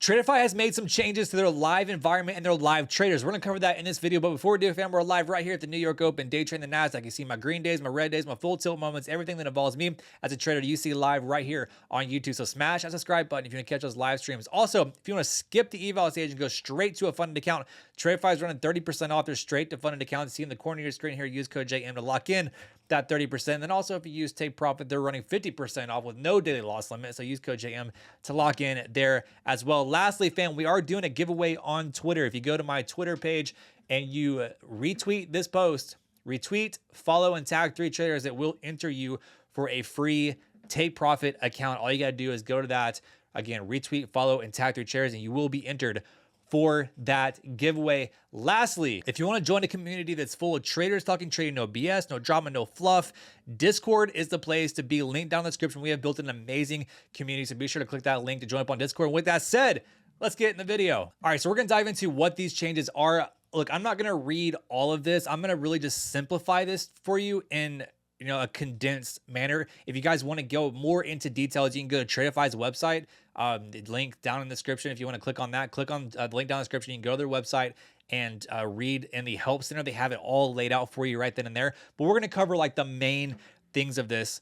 Tradeify has made some changes to their live environment and their live traders. We're going to cover that in this video, but before we do, fam, we're live right here at the New York Open, day trading the Nasdaq. You see my green days, my red days, my full tilt moments, everything that involves me as a trader you see live right here on YouTube. So smash that subscribe button if you want to catch those live streams. Also, if you want to skip the eval stage and go straight to a funded account, Tradeify is running 30% off their straight to funded accounts. See in the corner of your screen here, use code JM to lock in that 30%. And then also if you use Take Profit, they're running 50% off with no daily loss limit. So use code JM to lock in there as well. Lastly, fam, we are doing a giveaway on Twitter. If you go to my Twitter page and you retweet this post, retweet, follow, and tag 3 traders, it will enter you for a free Take Profit account. All you got to do is go to that. Again, retweet, follow, and tag 3 traders, and you will be entered for that giveaway. Lastly, if you want to join a community that's full of traders talking trading, no BS, no drama, no fluff, Discord is the place to be. Link down in the description. We have built an amazing community, so be sure to click that link to join up on Discord. And with that said, let's get in the video. All right, so we're going to dive into what these changes are. Look, I'm not going to read all of this. I'm going to really just simplify this for you in a condensed manner. If you guys want to go more into details, you can go to Tradeify's website. The link down in the description. If you want to click on that, click on the link down in the description. You can go to their website and read in the help center. They have it all laid out for you right then and there. But we're going to cover like the main things of this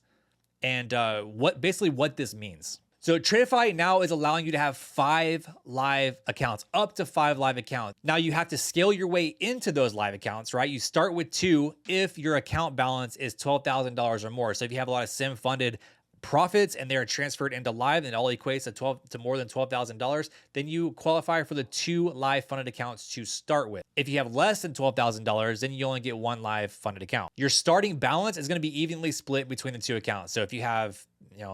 and what this means. So Tradeify now is allowing you to have 5 live accounts, up to 5 live accounts. Now you have to scale your way into those live accounts, right? You start with 2 if your account balance is $12,000 or more. So if you have a lot of sim funded profits and they're transferred into live and it all equates to more than $12,000, then you qualify for the 2 live funded accounts to start with. If you have less than $12,000, then you only get 1 live funded account. Your starting balance is going to be evenly split between the 2 accounts. So if you have if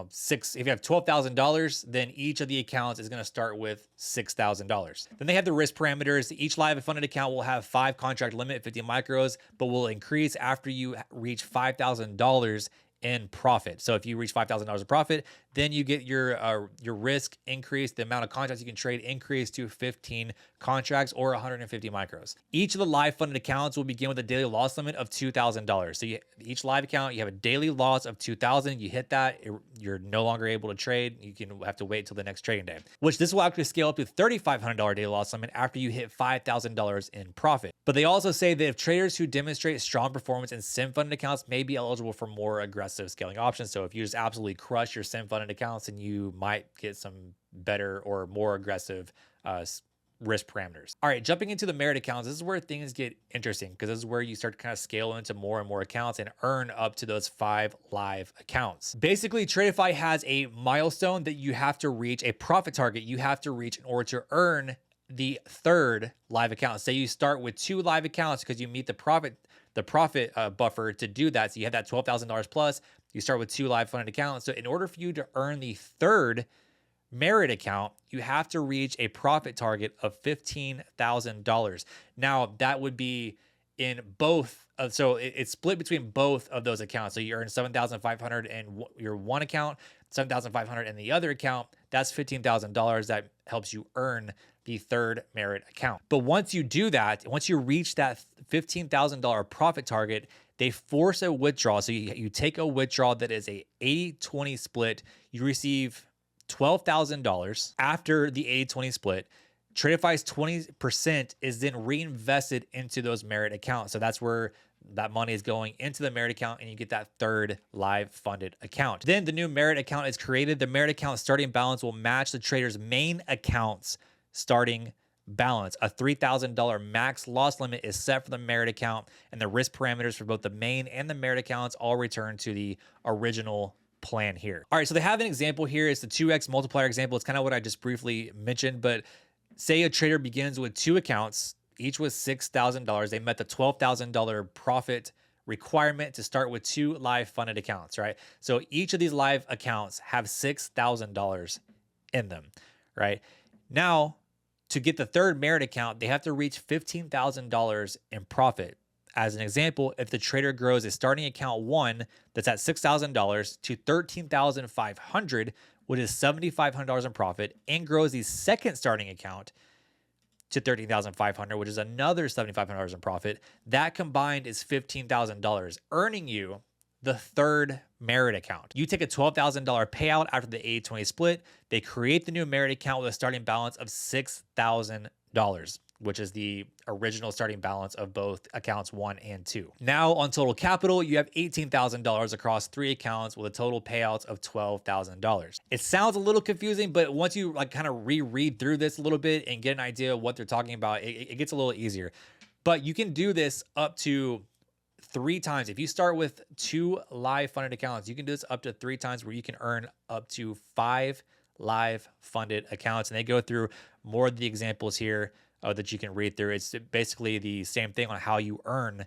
you have $12,000, then each of the accounts is going to start with $6,000. Then they have the risk parameters. Each live funded account will have 5 contract limit, 50 micros, but will increase after you reach $5,000 in profit. So if you reach $5,000 of profit, then you get your risk increase, the amount of contracts you can trade increase to 15 contracts or 150 micros. Each of the live funded accounts will begin with a daily loss limit of $2,000. So each live account, you have a daily loss of $2,000. You hit that, you're no longer able to trade. You can have to wait till the next trading day, which this will actually scale up to $3,500 daily loss limit after you hit $5,000 in profit. But they also say that if traders who demonstrate strong performance in sim funded accounts may be eligible for more aggressive scaling options. So if you just absolutely crush your sim funded accounts, then you might get some better or more aggressive risk parameters. All right, jumping into the merit accounts, this is where things get interesting because this is where you start to kind of scale into more and more accounts and earn up to those 5 live accounts. Basically, Tradeify has a milestone that you have to reach, a profit target you have to reach in order to earn the 3rd live account. Say you start with 2 live accounts because you meet the profit buffer to do that. So you have that $12,000 plus, you start with 2 live funded accounts. So in order for you to earn the 3rd merit account, you have to reach a profit target of $15,000. Now that would be in both so it's split between both of those accounts. So you earn $7,500 in your one account, $7,500 in the other account. That's $15,000 that helps you earn the 3rd merit account. But once you do that, once you reach that $15,000 profit target, they force a withdrawal. So you take a withdrawal that is a 80-20 split. You receive $12,000 after the 80-20 split. Tradeify's 20% is then reinvested into those merit accounts. So that's where that money is going into the merit account and you get that 3rd live funded account. Then the new merit account is created. The merit account starting balance will match the trader's main account's starting balance. A $3,000 max loss limit is set for the merit account, and the risk parameters for both the main and the merit accounts all return to the original plan here. All right, so they have an example here. It's the 2x multiplier example. It's kind of what I just briefly mentioned, but say a trader begins with 2 accounts, each with $6,000. They met the $12,000 profit requirement to start with 2 live funded accounts, right? So each of these live accounts have $6,000 in them, right? Now, to get the 3rd merit account, they have to reach $15,000 in profit. As an example, if the trader grows a starting account 1 that's at $6,000 to $13,500, which is $7,500 in profit, and grows the 2nd starting account to $13,500, which is another $7,500 in profit, that combined is $15,000, earning you the third merit account. You take a $12,000 payout after the 80-20 split. They create the new merit account with a starting balance of $6,000, which is the original starting balance of both accounts 1 and 2. Now on total capital, you have $18,000 across 3 accounts with a total payouts of $12,000. It sounds a little confusing, but once you like kind of reread through this a little bit and get an idea of what they're talking about, it gets a little easier. But you can do this up to 3 times. If you start with 2 live funded accounts, you can do this up to 3 times where you can earn up to 5 live funded accounts. And they go through more of the examples here that you can read through. It's basically the same thing on how you earn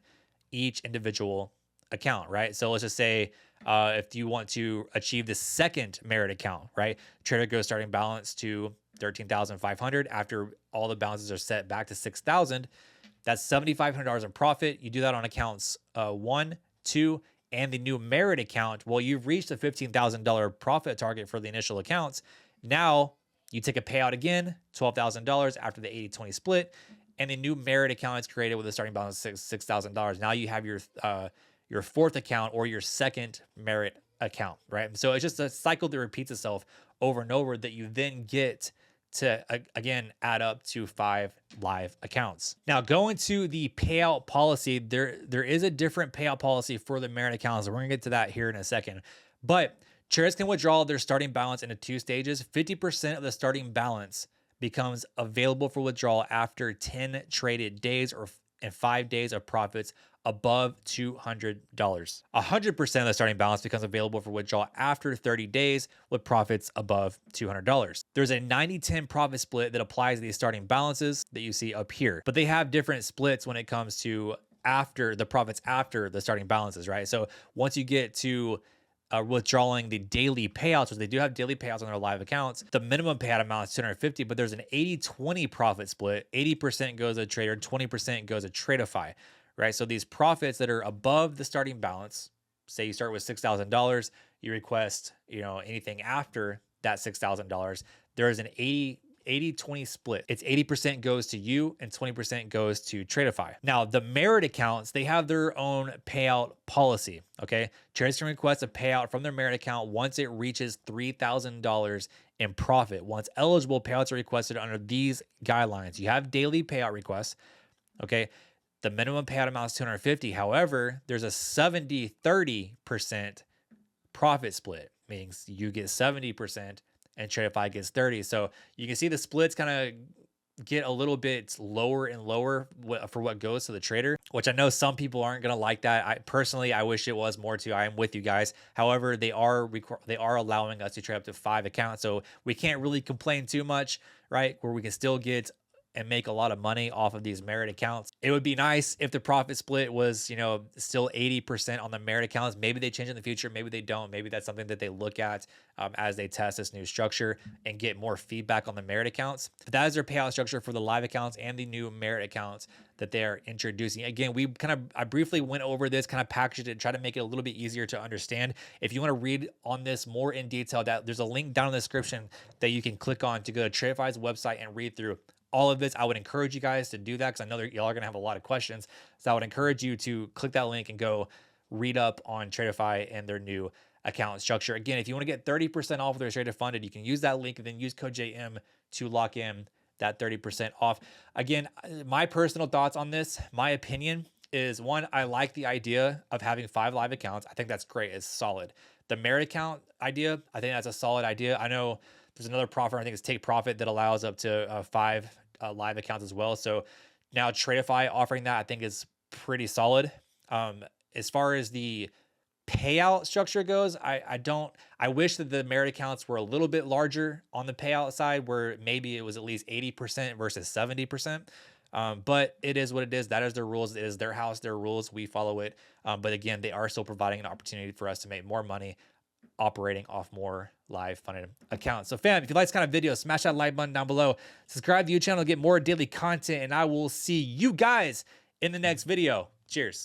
each individual account, right? So let's just say if you want to achieve the second merit account, right? Trader goes starting balance to 13,500 after all the balances are set back to 6,000. That's $7,500 in profit. You do that on accounts 1, 2, and the new merit account. Well, you've reached the $15,000 profit target for the initial accounts. Now you take a payout again, $12,000 after the 80-20 split, and the new merit account is created with a starting balance of $6,000. Now you have your fourth account or your second merit account, right? So it's just a cycle that repeats itself over and over that you then get to, again, add up to 5 live accounts. Now, going to the payout policy, there is a different payout policy for the merit accounts. We're gonna get to that here in a second. But traders can withdraw their starting balance into 2 stages. 50% of the starting balance becomes available for withdrawal after 10 traded days and 5 days of profits above $200. 100% of the starting balance becomes available for withdrawal after 30 days with profits above $200. There's a 90-10 profit split that applies to these starting balances that you see up here, but they have different splits when it comes to after the profits after the starting balances, right? So once you get to withdrawing the daily payouts, which they do have daily payouts on their live accounts, the minimum payout amount is $250, but there's an 80-20 profit split. 80% goes to trader, 20% goes to Tradeify, right? So these profits that are above the starting balance, say you start with $6,000, you request, anything after that $6,000, there is an 80-20 split. It's 80% goes to you and 20% goes to Tradeify. Now, the merit accounts, they have their own payout policy, okay? Traders can request a payout from their merit account once it reaches $3,000 in profit. Once eligible, payouts are requested under these guidelines. You have daily payout requests, okay? The minimum payout amount is $250. However, there's a 70-30% profit split, meaning you get 70% and Tradeify gets 30. So you can see the splits kind of get a little bit lower and lower for what goes to the trader, which I know some people aren't going to like that. I wish it was more too. I am with you guys. However, they are allowing us to trade up to 5 accounts. So we can't really complain too much, right? Where we can still get and make a lot of money off of these merit accounts. It would be nice if the profit split was, still 80% on the merit accounts. Maybe they change in the future. Maybe they don't. Maybe that's something that they look at as they test this new structure and get more feedback on the merit accounts. But that is their payout structure for the live accounts and the new merit accounts that they are introducing. Again, I briefly went over this, kind of packaged it, try to make it a little bit easier to understand. If you want to read on this more in detail, there's a link down in the description that you can click on to go to Tradeify's website and read through all of this. I would encourage you guys to do that because I know y'all are going to have a lot of questions. So I would encourage you to click that link and go read up on Tradeify and their new account structure. Again, if you want to get 30% off of their Trader Funded, you can use that link and then use code JM to lock in that 30% off. Again, my personal thoughts on this, my opinion is, one, I like the idea of having 5 live accounts. I think that's great. It's solid. The merit account idea, I think that's a solid idea. I know there's another profit, I think it's Take Profit, that allows up to 5 live accounts as well. So now Tradeify offering that, I think, is pretty solid. As far as the payout structure goes, I wish that the merit accounts were a little bit larger on the payout side, where maybe it was at least 80% versus 70%. But it is what it is. That is their rules. It is their house, their rules. We follow it. But again, they are still providing an opportunity for us to make more money operating off more live funded accounts. So fam, if you like this kind of video, smash that like button down below, subscribe to your channel to get more daily content, and I will see you guys in the next video. Cheers.